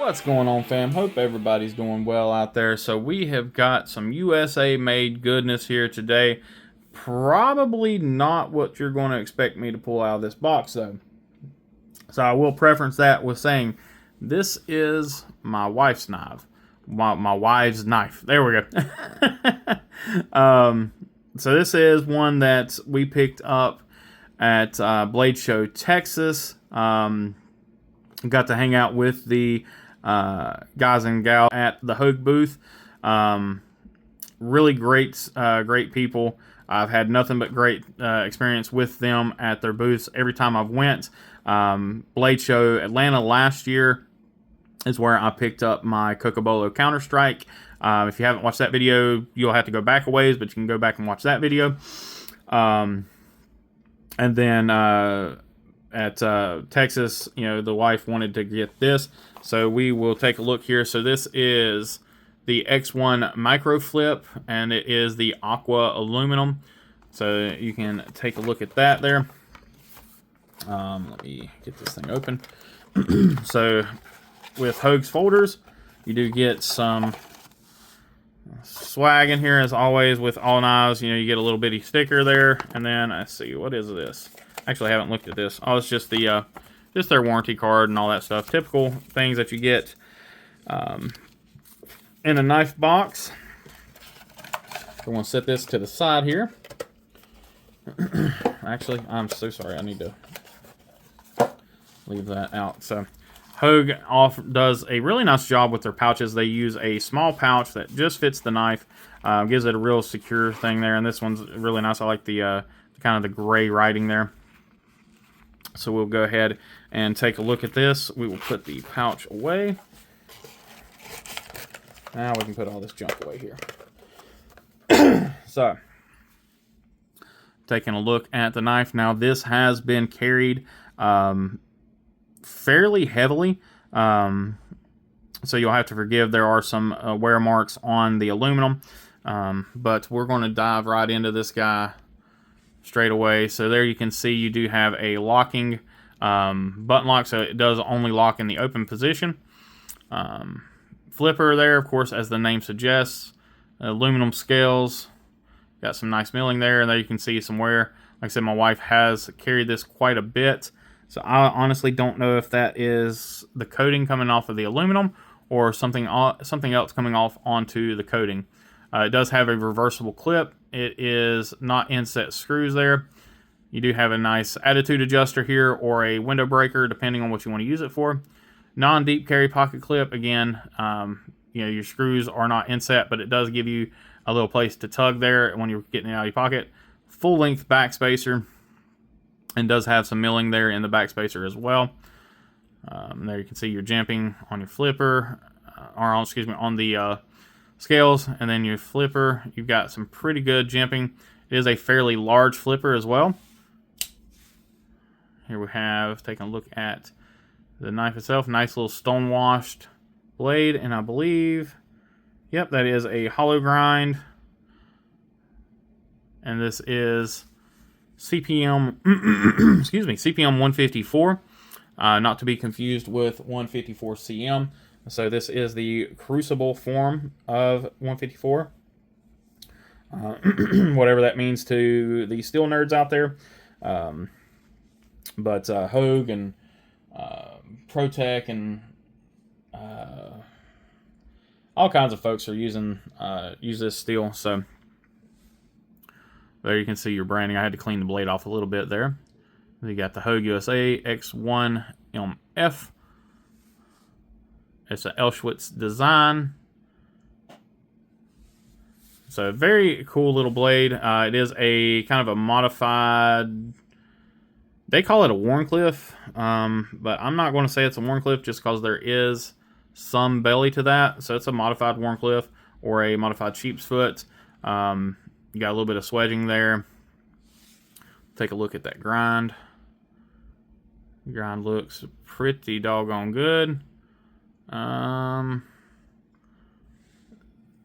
What's going on, fam? Hope everybody's doing well out there. So we have got some USA made goodness here today. Probably not what you're going to expect me to pull out of this box though. So I will preference that with saying this is my wife's knife. My wife's knife. There we go. So this is one that we picked up at Blade Show, Texas. Got to hang out with the guys and gal at the Hogue booth. Really great people. I've had nothing but great experience with them at their booths every time I've went. Blade Show Atlanta last year is where I picked up my Cocobolo Counter-Strike. If you haven't watched that video, you'll have to go back a ways, but you can go back and watch that video. And then at Texas, the wife wanted to get this, so we will take a look here. So this is the X-1 MicroFlip, and it is the aqua aluminum. So you can take a look at that there. Let me get this thing open. So with Hogue's folders, you do get some swag in here, as always with all knives. You get a little bitty sticker there, and then let's see, what is this? Actually, I haven't looked at this. Oh, it's just the just their warranty card and all that stuff. Typical things that you get in a knife box. We're going to set this to the side here. Actually, I'm so sorry. I need to leave that out. So Hogue does a really nice job with their pouches. They use a small pouch that just fits the knife. Gives it a real secure thing there. And this one's really nice. I like the kind of the gray writing there. So we'll go ahead and take a look at this. We will put the pouch away. Now we can put all this junk away here. So, taking a look at the knife. Now this has been carried fairly heavily. So you'll have to forgive. There are some wear marks on the aluminum. But we're going to dive right into this guy straight away. So there you can see you do have a locking button lock, so it does only lock in the open position. Flipper there, of course, as the name suggests. Aluminum scales. Got some nice milling there, and there you can see some wear. Like I said, my wife has carried this quite a bit, so I honestly don't know if that is the coating coming off of the aluminum or something else coming off onto the coating. It does have a reversible clip. It is not inset screws there. You do have a nice attitude adjuster here or a window breaker, depending on what you want to use it for. Non-deep carry pocket clip. Again, your screws are not inset, but it does give you a little place to tug there when you're getting it out of your pocket. Full length back spacer, and does have some milling there in the back spacer as well. There you can see your jimping on your flipper, on the scales, and then your flipper. You've got some pretty good jimping. It is a fairly large flipper as well. Here we have taken a look at the knife itself. Nice little stone washed blade, and I believe, yep, that is a hollow grind. And this is CPM, CPM 154, not to be confused with 154 CM. So this is the crucible form of 154. Whatever that means to the steel nerds out there. But Hogue and ProTech and all kinds of folks are use this steel. So there you can see your branding. I had to clean the blade off a little bit there. You got the Hogue USA X-1 MF. It's an Elschwitz design. So very cool little blade. It is a kind of a modified, they call it a Wharncliffe, but I'm not going to say it's a Wharncliffe just because there is some belly to that. So it's a modified Wharncliffe or a modified sheep's foot. You got a little bit of swedging there. Take a look at that grind. The grind looks pretty doggone good.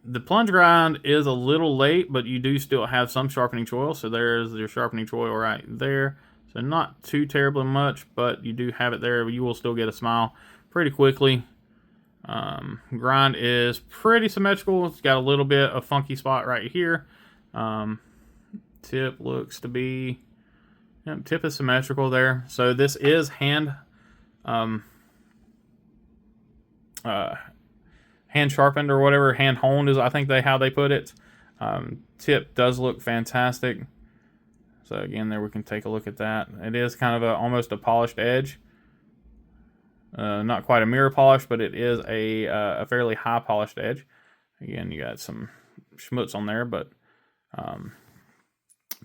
The plunge grind is a little late, but you do still have some sharpening choil. So there's your sharpening choil right there. So not too terribly much, but you do have it there. You will still get a smile pretty quickly. Grind is pretty symmetrical. It's got a little bit of funky spot right here. Tip looks to be, tip is symmetrical there. So this is hand sharpened or whatever, hand honed is I think how they put it. Tip does look fantastic. So again, there we can take a look at that. It is kind of almost a polished edge. Not quite a mirror polish, but it is a fairly high polished edge. Again, you got some schmutz on there, but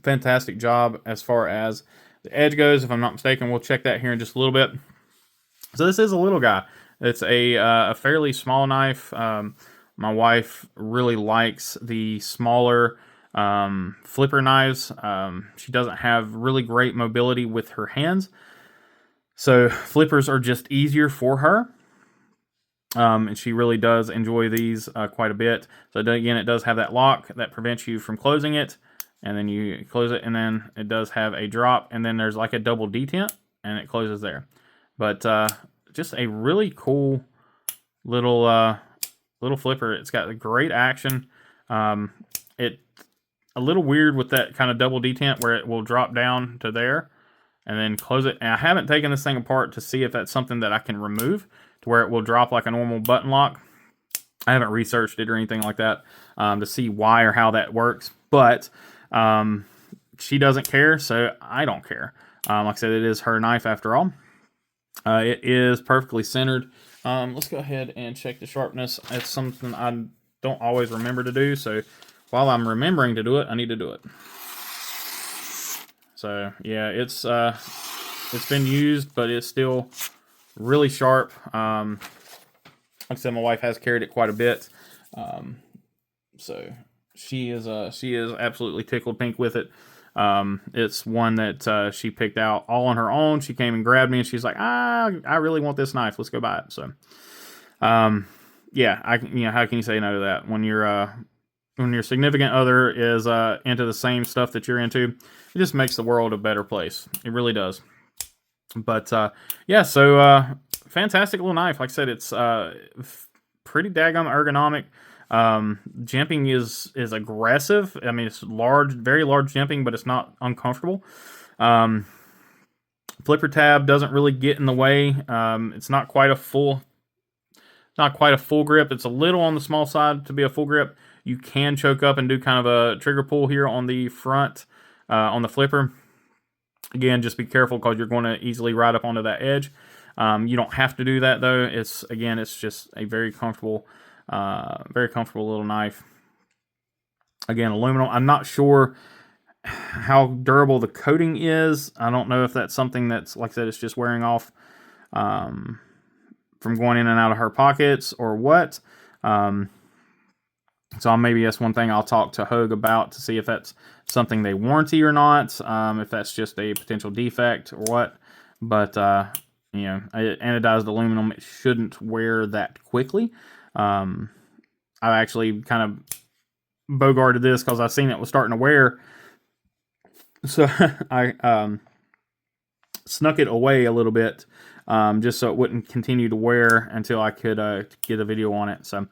fantastic job as far as the edge goes. If I'm not mistaken, we'll check that here in just a little bit. So this is a little guy. It's a fairly small knife. My wife really likes the smaller flipper knives. She doesn't have really great mobility with her hands, so flippers are just easier for her. And she really does enjoy these quite a bit. So again, it does have that lock that prevents you from closing it, and then you close it, and then it does have a drop, and then there's like a double detent, and it closes there. But just a really cool little flipper. It's got great action. It a little weird with that kind of double detent where it will drop down to there and then close it. And I haven't taken this thing apart to see if that's something that I can remove to where it will drop like a normal button lock. I haven't researched it or anything like that to see why or how that works. But she doesn't care, so I don't care. Like I said, it is her knife after all. It is perfectly centered. Let's go ahead and check the sharpness. It's something I don't always remember to do, so while I'm remembering to do it, I need to do it. So yeah, it's been used, but it's still really sharp. Like I said, my wife has carried it quite a bit, so she is absolutely tickled pink with it. It's one that she picked out all on her own. She came and grabbed me, and she's like, I really want this knife. Let's go buy it. So, yeah, how can you say no to that when your significant other is into the same stuff that you're into? It just makes the world a better place. It really does. But yeah, so fantastic little knife. Like I said, it's pretty daggum ergonomic. Jimping is aggressive. I mean, it's large, very large jimping, but it's not uncomfortable. Flipper tab doesn't really get in the way. It's not quite a full grip. It's a little on the small side to be a full grip. You can choke up and do kind of a trigger pull here on the front, on the flipper. Again, just be careful because you're going to easily ride up onto that edge. You don't have to do that though. It's just a very comfortable little knife. Again, aluminum. I'm not sure how durable the coating is. I don't know if that's something that's, like I said, it's just wearing off from going in and out of her pockets or what. So maybe that's one thing I'll talk to Hogue about to see if that's something they warranty or not, if that's just a potential defect or what. But, anodized aluminum, it shouldn't wear that quickly. I actually kind of bogarted this because I seen it was starting to wear. So I snuck it away a little bit just so it wouldn't continue to wear until I could get a video on it. So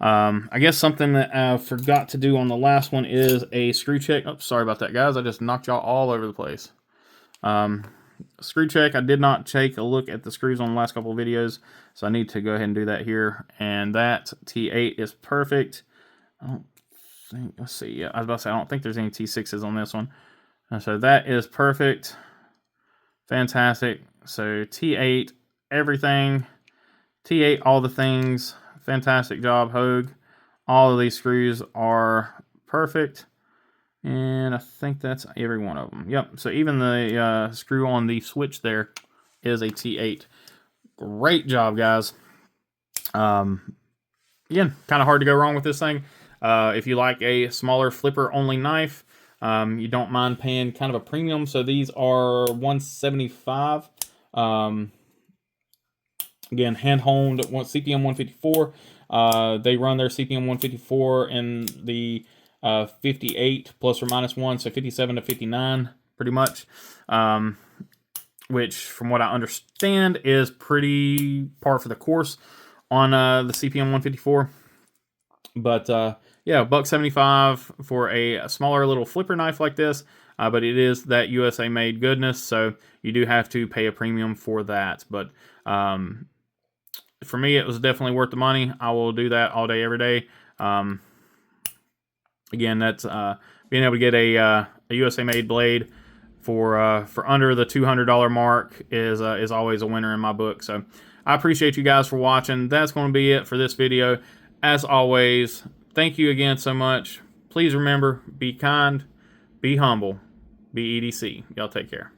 I guess something that I forgot to do on the last one is a screw check. Oh, sorry about that, guys. I just knocked y'all all over the place. Screw check. I did not take a look at the screws on the last couple of videos, so I need to go ahead and do that here. And that T8 is perfect. I don't think, let's see. Yeah, I was about to say, I don't think there's any T6s on this one. So that is perfect. Fantastic. So T8, everything. T8, all the things. Fantastic job, Hogue. All of these screws are perfect. And I think that's every one of them. Yep, so even the screw on the switch there is a T8. Great job, guys. Again, kind of hard to go wrong with this thing. If you like a smaller flipper-only knife, you don't mind paying kind of a premium. So these are $175. Again, hand-honed CPM 154. They run their CPM 154 in the 58 plus or minus 1, so 57 to 59 pretty much, which from what I understand is pretty par for the course on the CPM 154. But yeah, $1.75 for a smaller little flipper knife like this. But it is that USA made goodness, so you do have to pay a premium for that. But for me, it was definitely worth the money. I will do that all day, every day. Again, that's being able to get a USA made blade for under the $200 mark is always a winner in my book. So I appreciate you guys for watching. That's going to be it for this video. As always, thank you again so much. Please remember, be kind, be humble, be EDC. Y'all take care.